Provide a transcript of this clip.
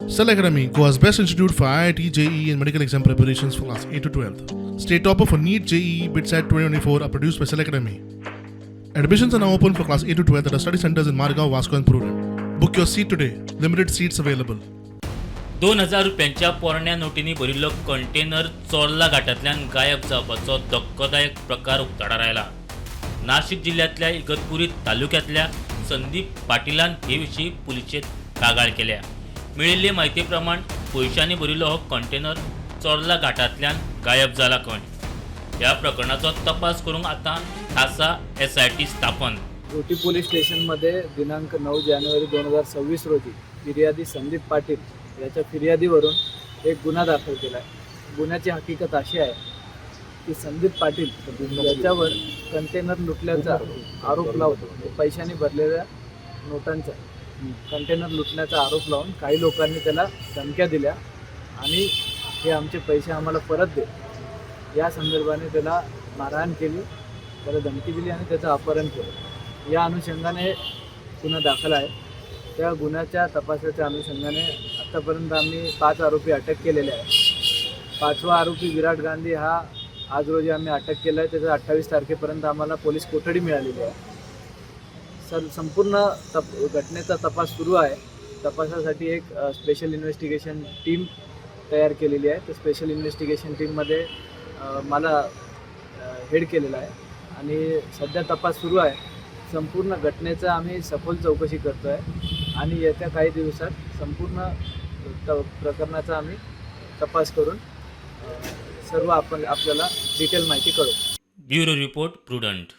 Cell Academy, Goa's best institute for IIT, JEE and medical exam preparations for class 8 to 12th. State topper for NEET, JEE, BITSAT 2024 are produced by Cell Academy. Admissions are now open for class 8 to 12th at our study centers in Margao, Vasco and Prudent. Book your seat today. Limited seats available. 2000 रुपयांच्या पोरण्या नोटींनी भरिल्लो container चोरला घाटांतल्यान गायब जावपाचो धक्कोदायक प्रकार उक्ताडार आयला. नाशिक जिल्ह्यातल्या इगतपुरी तालुक्यातल्या संदीप पाटीलान हे विशीं पुलिशेंत कागाळ केल्या. मेळिल्ले म्हायती प्रमाण पयशांनी भरिल्लो हो कंटेनर चोरला घाटांतल्यान गायब जाला खंय. ह्या प्रकरणाचो तपास करूंक आतां खासा SIT स्थापन. रोटी पोलीस स्टेशनमध्ये दिनांक 9 जानेवारी 2026 रोजी फिर्यादी संदीप पाटील याच्या फिर्यादीवरून एक गुन्हा दाखल केला आहे. गुन्ह्याची हकीकत अशी आहे की संदीप पाटील याच्यावर कंटेनर लुटल्याचा आरोप लावून पैशाने भरलेल्या नोटांचा कंटेनर लुटण्याचा आरोप लावून काही लोकांनी त्याला धमक्या दिल्या आणि हे आमचे पैसे आम्हाला परत दे या संदर्भाने त्याला मारहाण केली, त्याला धमकी दिली आणि त्याचं अपहरण केलं. या अनुषंगाने गुन्हा दाखल आहे. त्या गुन्ह्याच्या तपासाच्या अनुषंगाने आत्तापर्यंत आम्ही 5 आरोपी अटक केलेले आहे. 5वा आरोपी विराट गांधी हा आज रोजी आम्ही अटक केला आहे. त्याचा 28 तारखेपर्यंत आम्हाला पोलीस कोठडी मिळालेली आहे. संपूर्ण घटनेचा तपास सुरू आहे. तपासासाठी एक स्पेशल इन्व्हेस्टिगेशन टीम तयार केलेली आहे. त्या स्पेशल इन्व्हेस्टिगेशन टीममध्ये मला हेड केलेला आहे आणि सध्या तपास सुरू आहे. संपूर्ण घटनेचा आम्ही सखोल चौकशी करतो आहे आणि येत्या काही दिवसात संपूर्ण प्रकरणाचा आम्ही तपास करून सर्व आपल्याला डिटेल माहिती कळवू. Bureau report prudent.